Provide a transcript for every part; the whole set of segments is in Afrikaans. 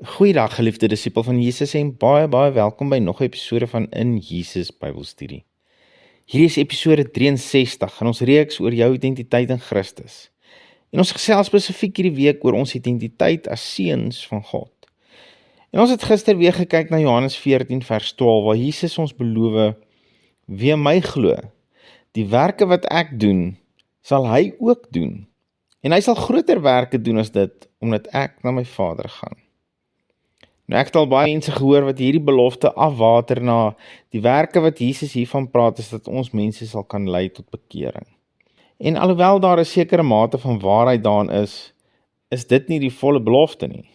Goeiedag geliefde disipel van Jesus en baie welkom by nog 'n episode van In Jesus Bybelstudie. Hierdie is episode 63 in ons reeks oor jou identiteit in Christus. En ons gesels spesifiek hierdie week oor ons identiteit as seuns van God. En ons het gister weer gekyk na Johannes 14 vers 12 waar Jesus ons beloof: "Wie in my glo, die werke wat ek doen, sal hy ook doen. En hy sal groter werke doen as dit, omdat ek na my Vader gaan." Nou ek het al baie mense gehoor wat hierdie belofte afwater na die werke wat Jesus hiervan praat, is dat ons mense sal kan lei tot bekering. En alhoewel daar 'n sekere mate van waarheid daarin is dit nie die volle belofte nie.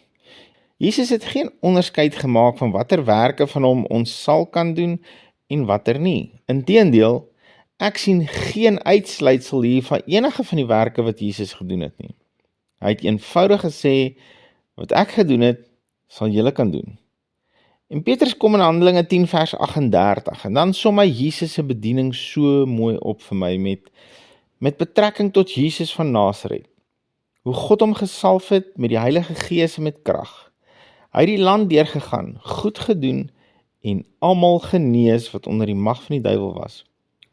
Jesus het geen onderskeid gemaak van watter werke van hom ons sal kan doen en watter nie. Inteendeel, ek sien geen uitsluitsel hier van enige van die werke wat Jesus gedoen het nie. Hy het eenvoudig gesê, wat ek gedoen het, sal julle kan doen. En Petrus kom in Handelinge 10 vers 38 en dan som hy Jesus se bediening so mooi op vir my met betrekking tot Jesus van Nasaret. Hoe God hom gesalf het met die Heilige Gees en met krag. Hy het die land deurgegaan, goed gedoen en almal genees wat onder die mag van die duiwel was,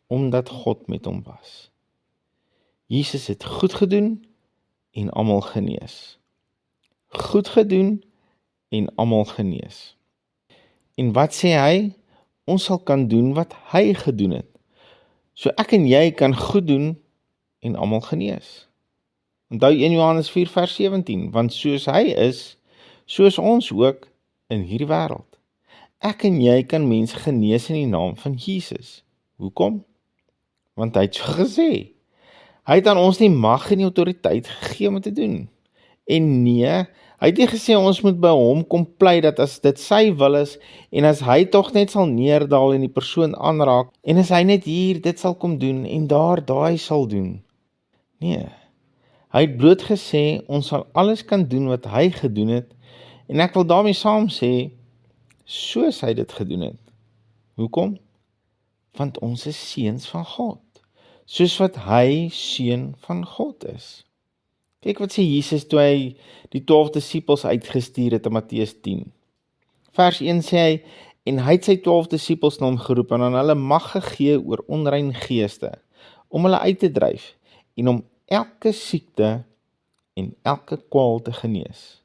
omdat God met hom was. Jesus het goed gedoen en almal genees. Goed gedoen en almal genees. En wat sê hy? Ons sal kan doen wat hy gedoen het. So ek en jy kan goed doen en almal genees. Onthou 1 Johannes 4 vers 17, want soos hy is, soos ons ook in hierdie wêreld. Ek en jy kan mense genees in die naam van Jesus. Hoekom? Want hy het so gesê. Hy het aan ons die mag en die autoriteit gegee om dit te doen. En nee, hy het nie gesê ons moet by hom kom pleit dat as dit sy wil is, en as hy tog net sal neerdaal en die persoon aanraak, en as hy net hier dit sal kom doen, en daar daai sal doen. Nee, hy het bloot gesê, ons sal alles kan doen wat hy gedoen het, en ek wil daarmee saam sê, soos hy dit gedoen het. Hoekom? Want ons is seuns van God, soos wat hy seun van God is. Kyk wat sê Jesus toe hy die 12 disipels uitgestuur het in Matteus 10. Vers 1 sê hy, en hy het sy 12 disipels na hom geroep en aan hulle mag gegee oor onrein geeste, om hulle uit te dryf en om elke siekte en elke kwaal te genees.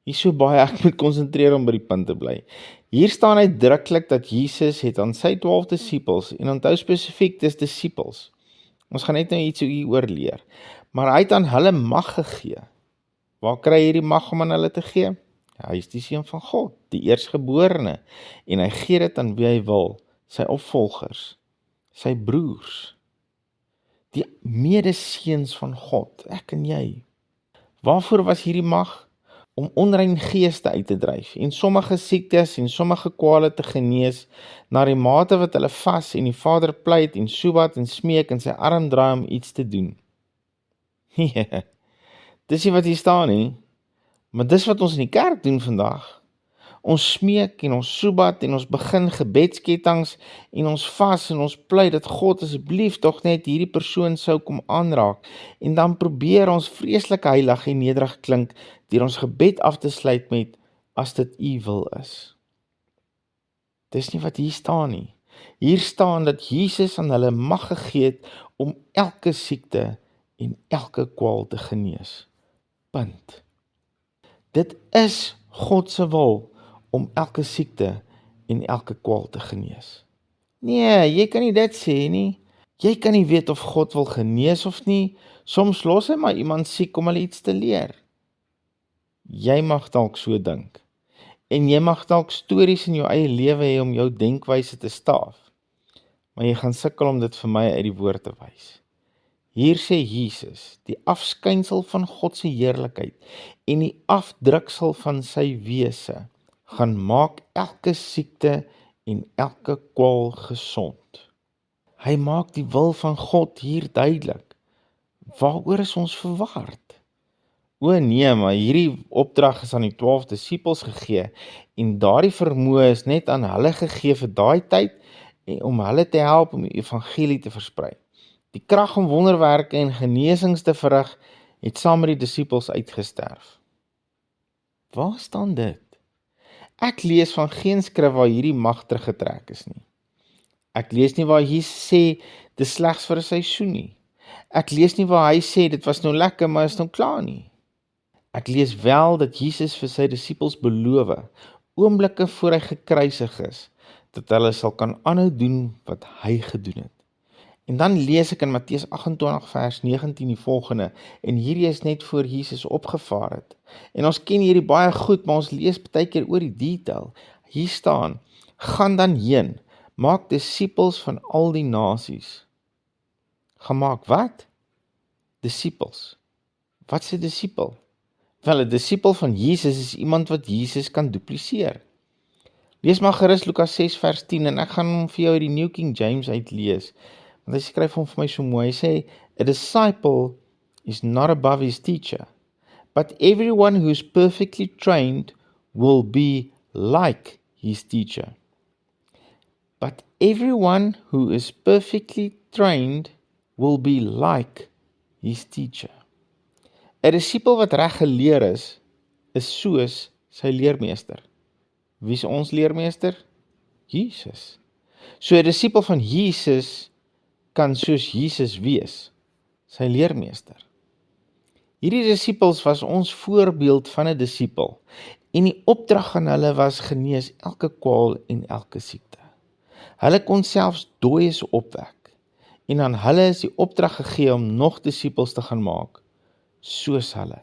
Hier so baie ek moet konsentreer om by die punt te bly. Hier staan uitdruklik dat Jesus het aan sy 12 disipels, en onthou spesifiek dis disipels. Ons gaan net nou iets hieroor leer. Maar hy het aan hulle mag gegee. Waar kry hy die mag om aan hulle te gee? Ja, hy is die seun van God, die eersgeborene, en hy gee dit aan wie hy wil, sy opvolgers, sy broers, die medeseuns van God, ek en jy. Waarvoor was hierdie mag? Om onrein geeste uit te dryf, en sommige siektes en sommige kwale te genees, na die mate wat hulle vas en die Vader pleit en soebat en smeek en sy arm draai om iets te doen. Nee, dis nie wat hier staan nie, maar dis wat ons in die kerk doen vandag. Ons smeek en ons soebat en ons begin gebedskettinge en ons vas en ons pleit dat God asseblief tog net hierdie persoon sou kom aanraak, en dan probeer ons vreeslik heilig en nederig klink deur ons gebed af te sluit met, as dit u wil is. Dis nie wat hier staan nie. Hier staan dat Jesus aan hulle mag gegee het om elke siekte en elke kwaal te genees. Punt. Dit is God se wil om elke siekte en elke kwaal te genees. Nee, jy kan nie dit sê nie. Jy kan nie weet of God wil genees of nie. Soms los hy maar iemand siek om hulle iets te leer. Jy mag dalk so dink. En jy mag dalk stories in jou eie lewe hê om jou denkwyse te staaf. Maar jy gaan sukkel om dit vir my uit die woord te wys. Hier sê Jesus, die afskynsel van God se heerlikheid en die afdruksel van sy wese, gaan maak elke siekte en elke kwaal gesond. Hy maak die wil van God hier duidelik. Waaroor is ons verward? O nee, maar hierdie opdrag is aan die 12 disipels gegee, en daardie vermoë is net aan hulle gegee vir daai tyd, en om hulle te help om die evangelie te versprei. Die krag om wonderwerke en genesings te verrig, het saam met die disipels uitgesterf. Waar staan dit? Ek lees van geen skrif waar hierdie mag teruggetrek is nie. Ek lees nie waar Jesus sê, dis slegs vir 'n seisoen nie. Ek lees nie waar hy sê, dit was nou lekker, maar is nou klaar nie. Ek lees wel dat Jesus vir sy disippels beloof, oomblikke voor hy gekruisig is, dat hulle sal kan aanhou doen wat hy gedoen het. En dan lees ek in Matteus 28 vers 19 die volgende, en hierdie is net voor Jesus opgevaar het. En ons ken hierdie baie goed, maar ons lees baie keer oor die detail. Hier staan, gaan dan heen, maak disippels van al die nasies. Gaan maak wat? Disippels. Wat is 'n disipel? Wel, 'n disipel van Jesus is iemand wat Jesus kan dupliseer. Lees maar gerus Lukas 6 vers 10 en ek gaan hom vir jou uit die New King James uitlees. Want hy skryf hom vir my so mooi. Hy sê, a disciple is not above his teacher, but everyone who is perfectly trained will be like his teacher. But everyone who is perfectly trained will be like his teacher. 'n Disipel wat reg geleer is soos sy leermeester. Wie is ons leermeester? Jesus. So 'n disipel van Jesus kan soos Jesus wees, sy leermeester. Hierdie disipels was ons voorbeeld van 'n disipel, en die opdrag aan hulle was genees elke kwaal en elke siekte. Hulle kon selfs dooies opwek, en aan hulle is die opdrag gegee om nog disipels te gaan maak, soos hulle.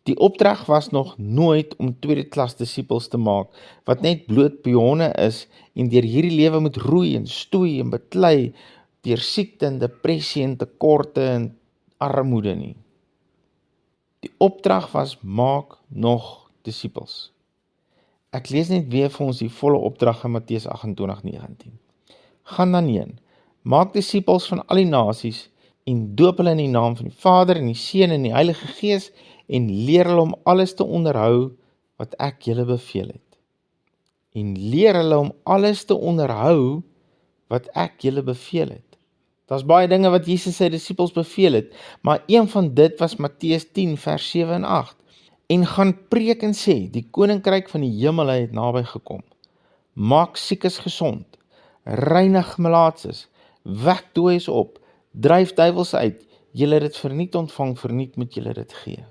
Die opdrag was nog nooit om tweede klas disipels te maak, wat net bloot pionne is, en deur hierdie lewe moet roei en stoei en beklei, deur siekte en depressie en tekorte en armoede nie. Die opdrag was maak nog disipels. Ek lees net weer vir ons die volle opdrag in Matteus 28:19. Gaan dan heen, maak disipels van al die nasies en doop hulle in die naam van die Vader en die Seun en die Heilige Gees en leer hulle om alles te onderhou wat ek julle beveel het. En leer hulle om alles te onderhou wat ek julle beveel het. Daar's baie dinge wat Jesus sy disippels beveel het, maar een van dit was Matteus 10 vers 7 en 8. En gaan preek en sê, die koninkryk van die hemel het naby gekom. Maak siekes gesond, reinig melaatses, wek dooies op, dryf duiwels uit, julle het dit verniet ontvang, verniet moet julle dit gee.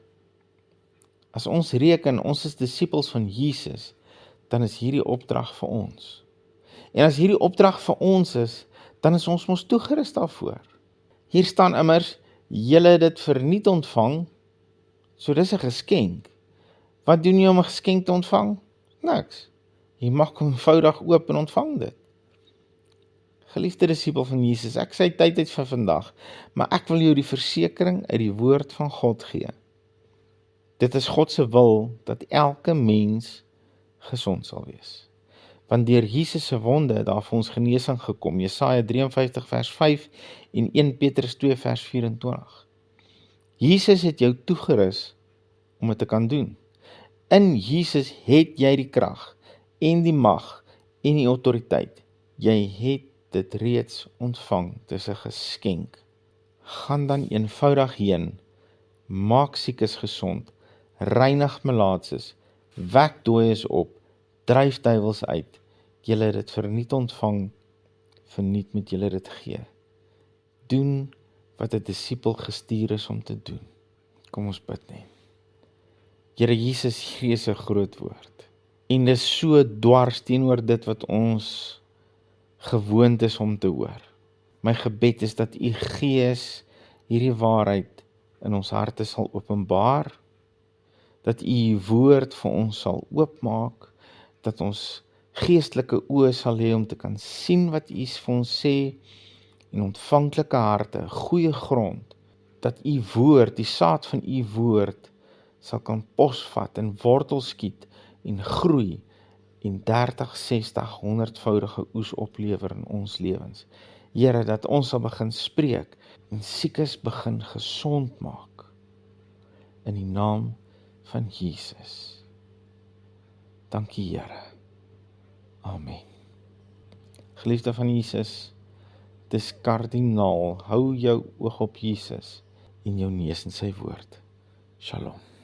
As ons reken, ons is disippels van Jesus, dan is hierdie opdrag vir ons. En as hierdie opdrag vir ons is, dan is ons mos toegerus daarvoor. Hier staan immers, julle het dit verniet ontvang, so dis 'n geskenk. Wat doen jy om 'n geskenk te ontvang? Niks. Jy maak hom eenvoudig oop en ontvang dit. Geliefde disipel van Jesus, ek sê tyd uit vir vandag, maar ek wil jou die versekering uit die woord van God gee. Dit is God se wil dat elke mens gesond sal wees. Want deur Jesus se wonde het daar vir ons genesing gekom. Jesaja 53 vers 5 en 1 Petrus 2 vers 24. Jesus het jou toegerus om dit te kan doen. In Jesus het jy die krag en die mag en die autoriteit. Jy het dit reeds ontvang. Dit is 'n geskenk. Gaan dan eenvoudig heen, maak siekes gesond, reinig melaatses, wek dooies op, dryf duiwels uit. Julle het dit verniet ontvang, verniet moet julle dit gee. Doen wat 'n disipel gestuur is om te doen. Kom ons bid net. Here Jesus, hier is 'n groot woord. En dis so dwars teenoor dit wat ons gewoond is om te hoor. My gebed is dat U Gees hierdie waarheid in ons harte sal openbaar, dat U woord vir ons sal oopmaak, dat ons geestelike oë sal hê om te kan sien wat U vir ons sê, en ontvanklike harte, 'n goeie grond, dat U woord, die saad van U woord, sal kan posvat en wortel skiet en groei en 30, 60, 100voudige oes oplewer in ons lewens. Here, dat ons sal begin spreek en siekes begin gesond maak in die naam van Jesus. Dankie Here. Amen. Geliefde van Jesus, dis kardinaal, hou jou oog op Jesus en jou neus in sy woord. Shalom.